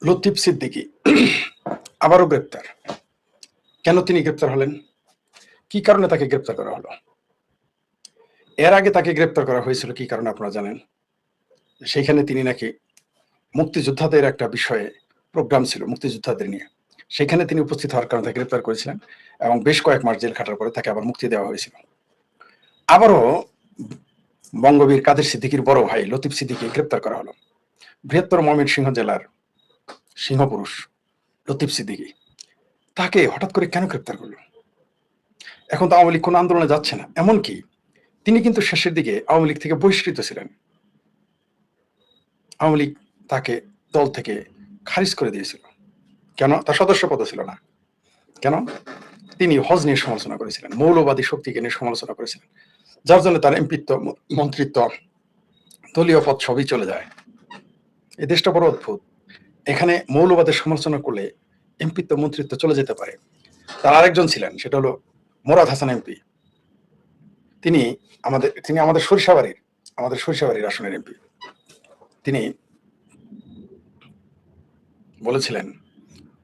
লতিফ সিদ্দিকী আবারও গ্রেপ্তার। কেন তিনি গ্রেপ্তার হলেন? কি কারণে তাকে গ্রেপ্তার করা হলো? এর আগে তাকে গ্রেপ্তার করা হয়েছিল কি কারণে আপনারা জানেন? সেইখানে তিনি নাকি মুক্তিযোদ্ধাদের একটা বিষয়ে প্রোগ্রাম ছিল মুক্তিযোদ্ধাদের নিয়ে। সেখানে তিনি উপস্থিত হওয়ার কারণে তাকে গ্রেপ্তার করেছিলেন এবং বেশ কয়েক মাস জেল খাটার পরে তাকে আবার মুক্তি দেওয়া হয়েছিল। আবারও বঙ্গবীর কাদের সিদ্দিকীর বড় ভাই লতিফ সিদ্দিকী গ্রেপ্তার করা হলো। বৃহত্তর ময়মনসিংহ জেলার সিংহপুরুষ লতিফ সিদ্দিকী, তাকে হঠাৎ করে কেন গ্রেপ্তার করলো? এখন তো আওয়ামী লীগ কোনো আন্দোলনে যাচ্ছে না, এমনকি তিনি কিন্তু শেষের দিকে আওয়ামী লীগ থেকে বহিষ্কৃত ছিলেন। আওয়ামী লীগ তাকে দল থেকে খারিজ করে দিয়েছিল। কেন? তার সদস্য পদ ছিল না। কেন? তিনি হজ নিয়ে সমালোচনা করেছিলেন, মৌলবাদী শক্তিকে নিয়ে সমালোচনা করেছিলেন, যার জন্য তার এমপিত্ব, মন্ত্রিত্ব, দলীয় পদ সবই চলে যায়। এই দেশটা বড় অদ্ভুত। এখানে মৌলবাদের সমালোচনা করলে এমপিত্ব, মন্ত্রিত্ব চলে যেতে পারে। তার আরেকজন ছিলেন, সেটা হলো মোরাদ হাসান এমপি। তিনি আমাদের সরিষাবাড়ির আসনের এমপি। তিনি বলেছিলেন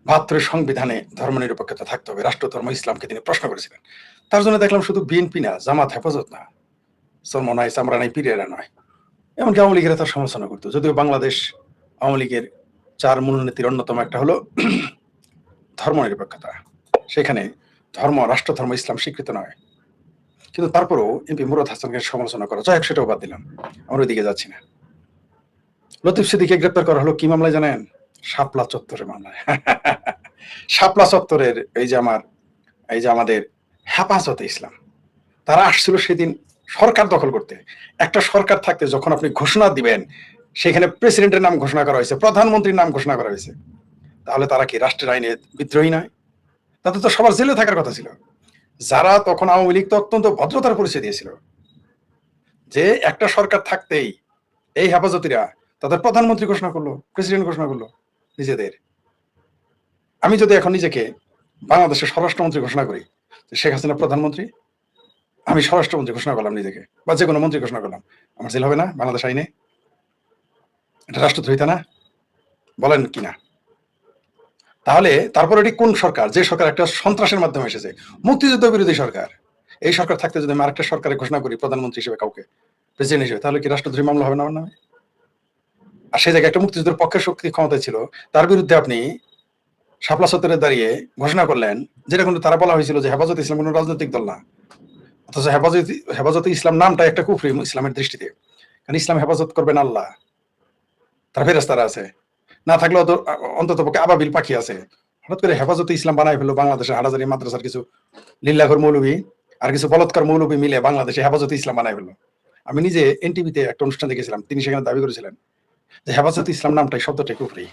৭২ সংবিধানে ধর্মনিরপেক্ষতা থাকতে হবে, রাষ্ট্র ধর্ম ইসলামকে তিনি প্রশ্ন করেছিলেন। তার জন্য দেখলাম শুধু বিএনপি না, জামাত, হেফাজত না, চর্ম নাই, চামড়া নাই, পীরেরা নয়, এমনকি আওয়ামী লীগেরা তার সমালোচনা করতো। যদিও বাংলাদেশ আওয়ামী লীগের ৪ মূলনীতির অন্যতম একটা হলো ধর্মনিরপেক্ষতা। সেখানে রাষ্ট্র ধর্ম ইসলাম স্বীকৃত নয়, কিন্তু তারপরেও এমপি মুরাদ হাসানকে সমালোচনা করা, যাই হোক সেটাও বাদ দিলাম, আমরা ওইদিকে যাচ্ছি না। লতিফ সিদ্দিকীকে গ্রেপ্তার করা হলো কি মামলায় জানেন? শাপলা চত্বরের মামলায়। শাপলা চত্বরের এই যে আমাদের হেফাজতে ইসলাম, তারা আসছিল সেদিন সরকার দখল করতে। একটা সরকার থাকতে যখন আপনি ঘোষণা দিবেন, সেখানে প্রেসিডেন্টের নাম ঘোষণা করা হয়েছে, প্রধানমন্ত্রীর নাম ঘোষণা করা হয়েছে, তাহলে তারা কি রাষ্ট্রের আইনে বিদ্রোহী নয়? তাদের তো সবার জেলে থাকার কথা ছিল। যারা তখন আওয়ামী লীগ তো অত্যন্ত ভদ্রতার পরিচয় দিয়েছিল, যে একটা সরকার থাকতেই এই হেফাজতিরা তাদের প্রধানমন্ত্রী ঘোষণা করলো, প্রেসিডেন্ট ঘোষণা করলো নিজেদের। আমি যদি এখন নিজেকে বাংলাদেশের স্বরাষ্ট্রমন্ত্রী ঘোষণা করি, শেখ হাসিনা প্রধানমন্ত্রী, আমি স্বরাষ্ট্রমন্ত্রী ঘোষণা করলাম নিজেকে, বা যে কোনো মন্ত্রী ঘোষণা করলাম, আমার জেল হবে না বাংলাদেশ আইনে? এটা রাষ্ট্রদ্রোহিতা না? বলেন কিনা? তাহলে তারপর এটি কোন সরকার? যে সরকার একটা সন্ত্রাসের মাধ্যমে এসেছে, মুক্তিযুদ্ধ বিরোধী সরকার। এই সরকার থাকতে যদি আমি আরেকটা সরকারে ঘোষণা করি প্রধানমন্ত্রী হিসেবে কাউকে, প্রেসিডেন্ট হিসেবে, তাহলে কি রাষ্ট্রদ্রোহী মামলা হবে না আমার নামে? আর সেই জায়গায় একটা মুক্তিযুদ্ধের পক্ষের শক্তি ক্ষমতায় ছিল, তার বিরুদ্ধে আপনি শাপলা চত্বরে দাঁড়িয়ে ঘোষণা করলেন, যেটা কিন্তু তারা বলা হয়েছিল যে হেফাজত ইসলাম কোনো রাজনৈতিক দল না। অথচ হেফাজতে ইসলাম নামটা একটা কুফরি ইসলামের দৃষ্টিতে, কারণ ইসলাম হেফাজত করবেন আল্লাহ, তার ফেরেশতারা আছে, না থাকলেও তো অন্তত পক্ষে আবাবিল পাখি আছে। হঠাৎ করে হেফাজতে ইসলাম বানাই ফেললো বাংলাদেশের হাটাজারি মাদ্রাসার কিছু লিল্লাহর মৌলবী আর কিছু বলৎকার মৌলবী মিলে বাংলাদেশে হেফাজতে ইসলাম বানাই ফেললো। আমি নিজে এনটিভিতে একটা অনুষ্ঠান দেখেছিলাম, তিনি সেখানে দাবি করেছিলেন যে হেফাজতে ইসলাম নামটাই, শব্দটাই কুফরি।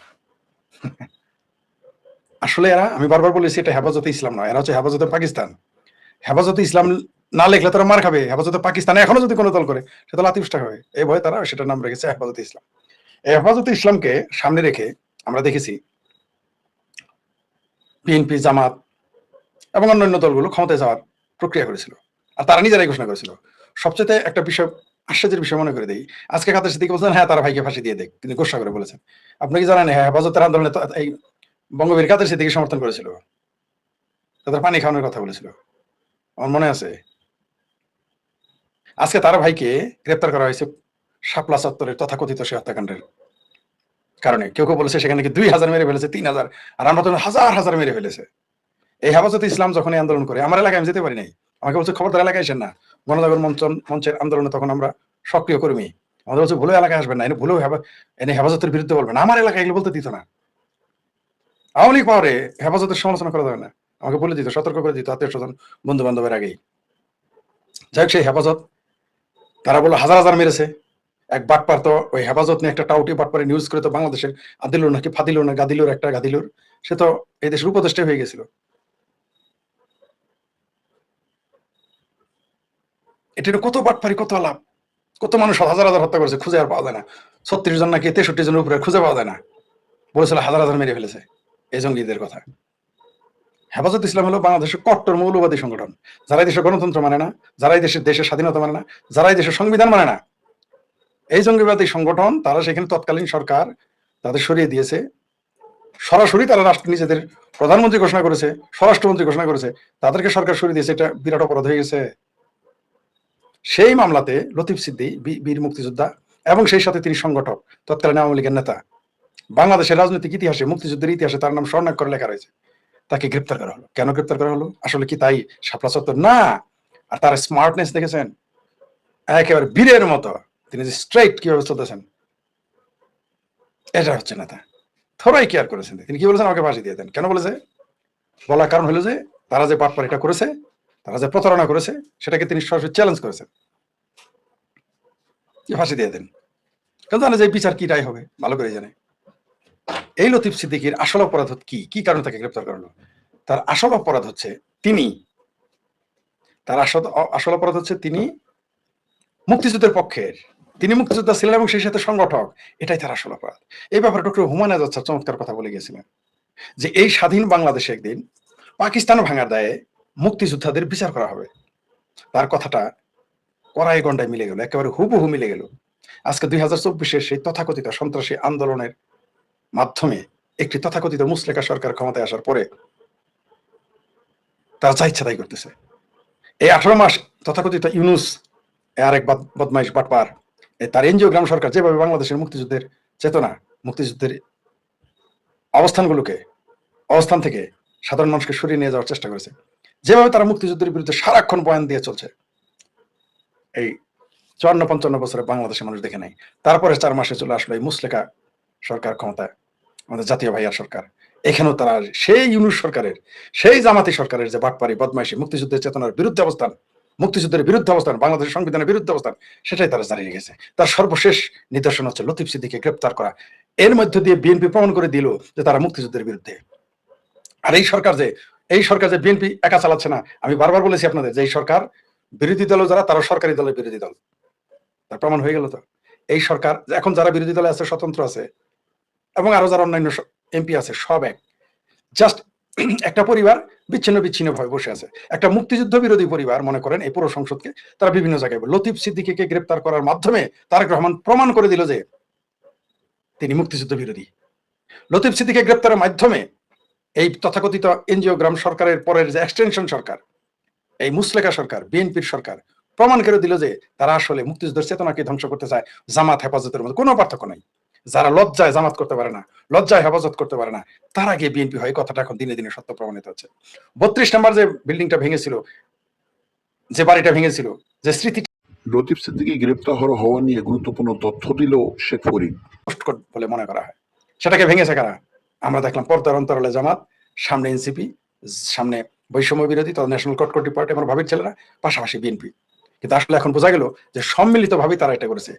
আসলে আমি বারবার বলেছি এটা হেফাজতে ইসলাম নয়, এরা হচ্ছে হেফাজতে পাকিস্তান। হেফাজতে ইসলাম না লিখলে তারা মার খাবে। হেফাজতে পাকিস্তানে এখনো যদি কোনো দল করে, সেটা লাতিফ হবে, এই ভয়ে তারা সেটার নাম রেখেছে হেফাজতে ইসলাম। এই হেফাজতে ইসলামকে সামনে রেখে আমরা দেখেছি বিএনপি, জামাত এবং অন্যান্য দলগুলো ক্ষমতায় যাওয়ার প্রক্রিয়া করেছিল, আর তারা নিজেরাই ঘোষণা করেছিল। সবচেয়ে একটা বিষয়, আশ্চর্যের বিষয় মনে করে দেই, আজকে কাদের সিদ্দিকী বলছেন হ্যাঁ তারা ভাইকে ফাঁসি দিয়ে দেখ, কিন্তু ঘোষণা করে বলেছেন। আপনি কি জানেন হ্যাঁ হেফাজতের আন্দোলনে এই বঙ্গবীর কাদের সিদ্দিকী সমর্থন করেছিল, তাদের পানি খাওয়ানোর কথা বলেছিল, আমার মনে আছে। আজকে তার ভাইকে গ্রেপ্তার করা হয়েছে শাপলা চত্বরের তথাকথিত সে হত্যাকাণ্ডের কারণে। কেউ কেউ বলেছে সেখানে কি ২,০০০ মেরে ফেলেছে, ৩,০০০, আর আমরা তো হাজার হাজার মেরে ফেলেছে। এই হেফাজতে ইসলাম যখন আন্দোলন করে, আমার এলাকায় আমি যেতে পারি নাই, আমাকে বলছে খবরদার এলাকায় আসেন না। গণজাগরণ মঞ্চের আন্দোলনে তখন আমরা সক্রিয় কর্মী, আমাদের বলছে ভুলেও এলাকায় আসবেন না, এনে ভুলেও এনে হেফাজতের বিরুদ্ধে বলবেন। আমার এলাকায় এগুলো বলতে দিত না। আওয়ামী লীগ পাওয়ারে হেফাজতের সমালোচনা করা যাবে না, আমাকে বলে দিত, সতর্ক করে দিত আত্মীয় স্বজন, বন্ধু বান্ধবের আগেই। যাই হোক, সেই হেফাজত তারা বললো হাজার হাজার মেরেছে। এক বাটপার তো ওই হেফাজত নিয়ে একটা টাউটি বাটপারে নিউজ করে তো বাংলাদেশের আদিলুর নাকি ফাদিলুর না গাদিলুর একটা গাদিলুর, সে তো এই দেশের উপদেষ্টা হয়ে গেছিল। এটা কত বাটপারি, কত আলাপ, কত মানুষ হাজার হাজার হত্যা করেছে, খুঁজে আর পাওয়া যায় না। ৩৬ জন নাকি ৬৩ জনের উপরে খুঁজে পাওয়া যায় না, বলেছিল হাজার হাজার মেরে ফেলেছে এই জঙ্গিদের কথা। হেফাজত ইসলাম হলো বাংলাদেশের কট্টর মৌলবাদী সংগঠন, যারা এই দেশের গণতন্ত্র মানে না, যারা এই দেশের স্বাধীনতা মানে না, যারা এই দেশের সংবিধান মানে না, এই জঙ্গিবাদী সংগঠন। তারা সেখানে তৎকালীন সরকার তাদের সরিয়ে দিয়েছে, সরাসরি তারা রাষ্ট্র নিজেদের প্রধানমন্ত্রী ঘোষণা করেছে, স্বরাষ্ট্রমন্ত্রী ঘোষণা করেছে, তাদেরকে সরকার সরিয়ে দিয়েছে। এটা বিরাট অপরাধ হয়ে গেছে। সেই মামলাতে লতিফ সিদ্দি বীর মুক্তিযোদ্ধা এবং সেই সাথে তিনি সংগঠক, তৎকালীন আওয়ামী লীগের নেতা। বাংলাদেশের রাজনৈতিক ইতিহাসে, মুক্তিযুদ্ধের ইতিহাসে তার নাম স্বর্ণাক্ষরে লেখা রয়েছে। তাকে গ্রেপ্তার করা হলো। কেন গ্রেপ্তার করা হলো? আসলে কি তাই শাপলা চত্বর? না। আর তার স্মার্টনেস দেখেছেন? একেবারে বীরের মতো তিনি যে স্ট্রেইট কিভাবে চলতেছেন, এটা হচ্ছে নেতা। থোড়াই কেয়ার করেছেন। তিনি কি বলেছেন? আমাকে ফাঁসি দিয়ে দেন। কেন বলেছে? বলার কারণ হলো যে তারা যে বাটপাড়িটা করেছে, তারা যে প্রতারণা করেছে, সেটাকে তিনি সরাসরি চ্যালেঞ্জ করেছেন। ফাঁসি দিয়ে দেন। কেন জানে যে বিচার কি রায় হবে, ভালো করে জানে। এই লতিফ সিদ্দিকীর আসল অপরাধ কি? কি কারণে তাকে গ্রেপ্তার করা হলো? তার আসল অপরাধ হচ্ছে আসল অপরাধ হচ্ছে তিনি মুক্তিযুদ্ধের পক্ষের। তিনি মুক্তিযোদ্ধা ছিলেন এবং সেই সাথে সংগঠক। এটাই তার আসল অপরাধ। এই ব্যাপারে ডক্টর হুমায়ুন আজাদ স্যার চমৎকার কথা বলে গিয়েছিলেন যে এই স্বাধীন বাংলাদেশে একদিন পাকিস্তান ভাঙার দায়ে মুক্তিযোদ্ধাদের বিচার করা হবে। তার কথাটা কড়াই গন্ডায় মিলে গেল, একেবারে হুবহু মিলে গেল। আজকে 2024-এর সেই তথাকথিত সন্ত্রাসী আন্দোলনের মাধ্যমে একটি তথাকথিত মুসলেকা সরকার ক্ষমতায় আসার পরে তারা যা ইচ্ছা তাই করতেছে। এই 18 মাস তথাকথিত ইউনুস আরেক বদমাইশ বাটপার, তার এনজিও গ্রাম সরকার যেভাবে বাংলাদেশের মুক্তিযুদ্ধের চেতনা, মুক্তিযুদ্ধের অবস্থান থেকে সাধারণ মানুষকে সরিয়ে নিয়ে যাওয়ার চেষ্টা করেছে, যেভাবে তারা মুক্তিযুদ্ধের বিরুদ্ধে সারাক্ষণ বয়ান দিয়ে চলছে, এই 54-55 বছরে বাংলাদেশের মানুষ দেখে নাই। তারপরে 4 মাসে চলে আসলো এই মুসলেকা সরকার ক্ষমতায়, আমাদের জাতীয় ভাইয়ার সরকার। এখানেও তারা সেই ইউনুস সরকারের, সেই জামাতি সরকারের যে বাটপারি, বদমাইশি, মুক্তিযুদ্ধের চেতনার বিরুদ্ধে অবস্থান, মুক্তিযুদ্ধের বিরুদ্ধে অবস্থান, বাংলাদেশের সংবিধানের বিরুদ্ধে অবস্থান, সেটাই তারা জারি রেখেছে। তার সর্বশেষ নিদর্শন হচ্ছে লতিফ সিদ্দিকীকে গ্রেপ্তার করা। এর মধ্য দিয়ে বিএনপি প্রমাণ করে দিল যে তারা মুক্তিযুদ্ধের বিরুদ্ধে। আর এই সরকার যে বিএনপি একা চালাচ্ছে না, আমি বারবার বলেছি আপনাদের যে এই সরকার বিরোধী দল যারা, তারা সরকারি দলের বিরোধী দল। তার প্রমাণ হয়ে গেল তো। এই সরকার এখন যারা বিরোধী দলে আছে, স্বতন্ত্র আছে, এবং আরো যারা অন্যান্য এমপি আছে, সব এক। জাস্ট একটা পরিবার বিচ্ছিন্ন ভাবে বসে আছে। একটা মুক্তিযুদ্ধ বিরোধী পরিবার মনে করেন এই পুরো সংসদকে তারা বিভিন্ন জায়গায় লতিফ সিদ্দিকীকে গ্রেপ্তার করার মাধ্যমে তারেক রহমান প্রমাণ করে দিল যে তিনি মুক্তিযুদ্ধ বিরোধী। লতিফ সিদ্দিকীকে গ্রেপ্তারের মাধ্যমে এই তথাকথিত এনজিও গ্রাম সরকারের পরের যে এক্সটেনশন সরকার, এই মুসলেকা সরকার, বিএনপির সরকার প্রমাণ করে দিল যে তারা আসলে মুক্তিযুদ্ধের চেতনাকে ধ্বংস করতে চায়। জামাত হেফাজতের মধ্যে কোনো পার্থক্য নাই। যারা লজ্জায় জামাত করতে পারে না, লজ্জায় হেফাজত করতে পারে না, তারা গিয়ে বিএনপি হয়, কথাটা এখন দিনে দিনে সত্য প্রমাণিত হচ্ছে। 32 নম্বর যে বিল্ডিংটা ভেঙেছিল, যে বাড়িটা ভেঙেছিল, যে স্মৃতি লতিফ সিদ্দিকী গ্রেপ্তার হওয়া নিয়ে গুরুত্বপূর্ণ তথ্য দিল শেখ ফরিদ বলে মনে করা হয়, সেটাকে ভেঙেছে কারা? আমরা দেখলাম পর্দার অন্তরালে জামাত, সামনে এনসিপি, সামনে বৈষম্য বিরোধী তথা ন্যাশনাল কটকটি পার্টি, আমার ভাবির ছেলেরা, পাশাপাশি বিএনপি। কিন্তু আসলে এখন বোঝা গেল যে সম্মিলিতভাবে তারা এটা করেছে।